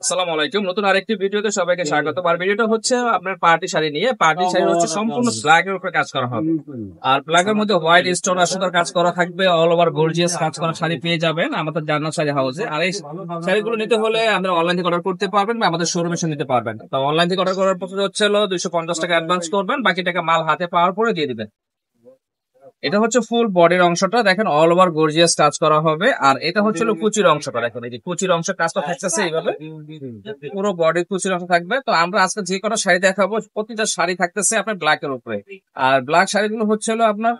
আসসালামু আলাইকুম। নতুন আরেকটি ভিডিওতে সবাইকে স্বাগত। আর ভিডিওটা হচ্ছে আপনার পার্টি শাড়ি নিয়ে। পার্টি শাড়ি হচ্ছে সম্পূর্ণ ব্ল্যাক এর উপরে কাজ করা হবে। আর ব্ল্যাক এর মধ্যে হোয়াইট স্টোন আর সুতার কাজ করা থাকবে। অল ওভার গর্জিয়াস কাজ করা শাড়ি পেয়ে যাবেন আমাদের জান্নাত শাড়ি হাউসে। আর এই শাড়িগুলো নিতে হলে আমরা অনলাইন থেকে অর্ডার করতে পারবেন বা আমাদের শোরুমে এসে নিতে পারবেন। তো অনলাইন থেকে অর্ডার করার প্রসেস হচ্ছে হলো 250 টাকা অ্যাডভান্স করবেন, বাকি টাকা মাল হাতে পাওয়ার পরে দিয়ে দিবেন। এটা হচ্ছে ফুল বডির অংশটা, দেখেন অল ওভার গর্জিয়াস কাজ করা হবে। আর এটা হচ্ছে কুচির অংশটা, দেখেন এই যে কুচির অংশ কাজটা থাকতেছে এইভাবে, পুরো বডি কুচির অংশ থাকবে। তো আমরা আজকে যে কটা শাড়ি দেখাবো প্রতিটা শাড়ি থাকতেছে আপনার ব্ল্যাক এর উপরে। আর ব্ল্যাক শাড়িগুলো হচ্ছে হলো আপনার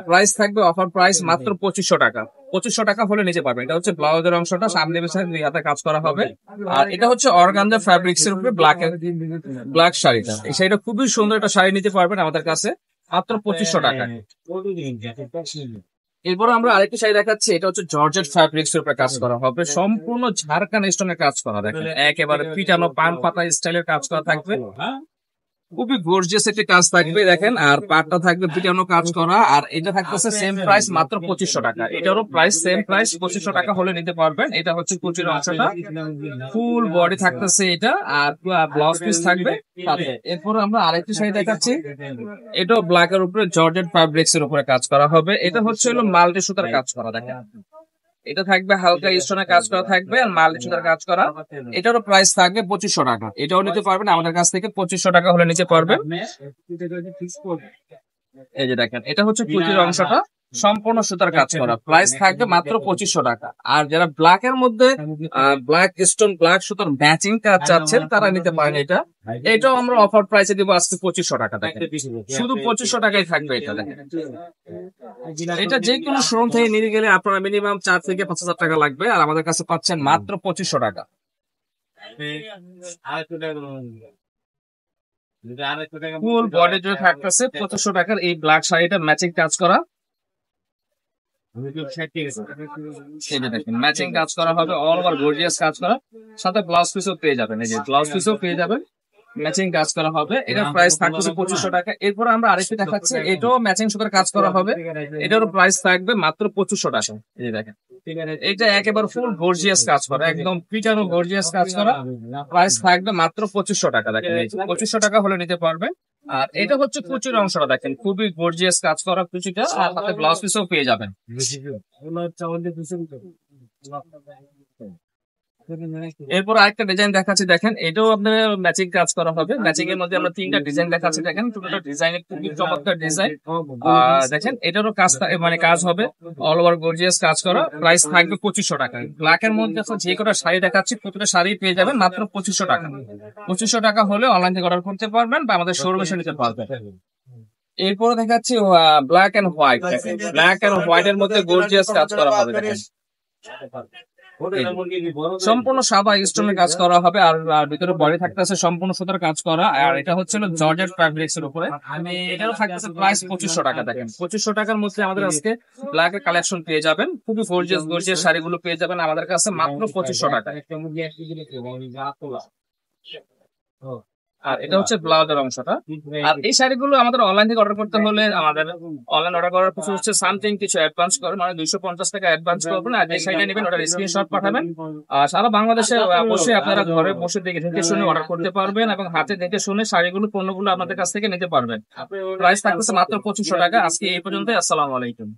প্রাইস থাকবে অফার প্রাইস মাত্র 2500 টাকা। 2500 টাকা হলে নিতে পারবেন। এটা হচ্ছে ব্লাউজের অংশটা, সামনে পেছনে হাতে কাজ করা হবে। আর এটা হচ্ছে অর্গানজা ফ্যাব্রিক্স এর উপরে ব্ল্যাক শাড়িটা। এই শাড়িটা খুবই সুন্দর একটা শাড়ি নিতে পারবেন আমাদের কাছে মাত্র 2500 টাকা। এরপর আমরা আরেকটি শাড়ি দেখাচ্ছি, এটা হচ্ছে জর্জেট ফ্যাব্রিক্স এর উপরে কাজ করা হবে, সম্পূর্ণ ঝাড়খান স্টোনের কাজ করা। দেখেন একেবারে পিটানো পান পাতা স্টাইলের কাজ করা থাকবে, খুবই গর্জিয়াস একটি কাজ থাকবে দেখেন। আর পাটটা থাকবে পিটানো কাজ করা। আর এটা থাকতেছে সেম প্রাইস মাত্র 2500 টাকা। এটারও প্রাইস সেম প্রাইস 2500 টাকা হলে নিতে পারবেন। এটা হচ্ছে কুচির অংশটা, ফুল বডি থাকতেছে এটা, আর ব্লাউজ পিস থাকবে সাথে। এরপর আমরা আরেকটি শাড়ি দেখাচ্ছি, এটাও ব্ল্যাক এর উপরে জর্জেট ফ্যাব্রিক্স এর উপরে কাজ করা হবে। এটা হচ্ছে হলো মাল্টি সুতার কাজ করা। দেখেন এটা থাকবে হালকা স্টোনের কাজ করা থাকবে আর মাল্টি সুতার কাজ করা। এটারও প্রাইস থাকবে 2500 টাকা। এটাও নিতে পারবেন আমাদের কাছ থেকে 2500 টাকা হলে নিতে পারবেন। এই যে দেখেন এটা হচ্ছে কুচির অংশটা, সম্পূর্ণ সুতার কাজ করা, প্রাইস থাকবে মাত্র 2500 টাকা। আর যারা ব্ল্যাক এর মধ্যে ব্ল্যাক স্টোন ব্ল্যাক সুতার ম্যাচিং কাজ চাচ্ছেন তারা নিতে পারেন। এটাও আমরা অফার প্রাইসে দিব আজকে 2500 টাকা। দেখেন শুধু 2500 টাকাই থাকবে এটা। দেখেন এটা যে কোনো শোরুম থেকে নিয়ে গেলে আপনারা মিনিমাম 4 থেকে 5000 টাকা লাগবে, আর আমাদের কাছে পাচ্ছেন মাত্র 2500 টাকা। ফুল বডি জুড়ে থাকতেছে 2500 টাকার এই ব্ল্যাক শাড়িটা ম্যাচিং কাজ করা। ম্যাচিং কাজ করা হবে, অল ওভার গর্জিয়াস কাজ করা, সাথে ব্লাউজ পিসও পেয়ে যাবেন। এই যে ব্লাউজ পিসও পেয়ে যাবেন, ম্যাচিং কাজ করা হবে। এটার প্রাইস থাকবে 2500 টাকা। এরপর আমরা আরেকটি দেখাচ্ছি, এটাও ম্যাচিং সুতার কাজ করা হবে। এটারও প্রাইস থাকবে মাত্র 2500 টাকা। এই দেখেন এটা একেবারে ফুল গর্জিয়াস কাজ করা, একদম পিটানো গর্জিয়াস কাজ করা, প্রাইস থাকবে মাত্র 2500 টাকা। দেখেন 2500 টাকা হলে নিতে পারবেন। আর এটা হচ্ছে কুচির অংশটা, দেখেন খুবই গর্জিয়াস কাজ করা কুচিটা, আর সাথে ব্লাউজ পিসও পেয়ে যাবেন। এরপর আরেকটা ডিজাইন দেখাচ্ছি, দেখেন এটাও আপনার ম্যাচিং কাজ করা হবে। ম্যাচিং এর মধ্যে আমরা 3টা ডিজাইন দেখাচ্ছি, দেখেন টোটাল ডিজাইন খুবই চমৎকার ডিজাইন। দেখেন এটারও কাজ মানে কাজ হবে, অল ওভার গর্জিয়াস কাজ করা, প্রাইস থাকবে 2500 টাকা। ব্ল্যাক এর মধ্যে যে কটা শাড়ি দেখাচ্ছি প্রতিটা শাড়ি পেয়ে যাবেন মাত্র 2500 টাকা। 2500 টাকা হলে অনলাইন থেকে অর্ডার করতে পারবেন বা আমাদের শোরুমে এসে নিতে পারবেন। এরপরে দেখাচ্ছি black and white. Black and white এর মধ্যে গর্জিয়াস কাজ করা হবে, দেখেন সম্পূর্ণ সাদা স্টোনের কাজ করা হবে। আর ভিতরে বডি থাকতেছে সম্পূর্ণ সুতার কাজ করা। আর এটা হচ্ছে জর্জেট ফ্যাব্রিক্স এর উপরে, এটাও থাকতেছে প্রাইস 2500 টাকা। দেখেন 2500 টাকার মধ্যে আমাদের আজকে ব্ল্যাক এর কালেকশন পেয়ে যাবেন, খুবই গর্জিয়াস গর্জিয়াস শাড়িগুলো পেয়ে যাবেন আমাদের কাছে মাত্র 2500 টাকা। আর এটা হচ্ছে ব্লাউজের অংশটা। আর এই শাড়িগুলো আমাদের অনলাইন থেকে অর্ডার করতে হলে আমাদের অনলাইন অর্ডার করার কিছু হচ্ছে সামথিং কিছু অ্যাডভান্স করবেন, মানে 250 টাকা অ্যাডভান্স করবেন। আর যে শাড়িটা নেবেন ওটার স্ক্রিনশট পাঠাবেন। আর সারা বাংলাদেশে অবশ্যই আপনারা ঘরে বসে দেখে শুনে অর্ডার করতে পারবেন এবং হাতে দেখে শুনে শাড়িগুলো পণ্যগুলো আপনাদের কাছ থেকে নিতে পারবেন। প্রাইস থাকতেছে মাত্র 2500 টাকা। আজকে এই পর্যন্ত, আসসালামু আলাইকুম।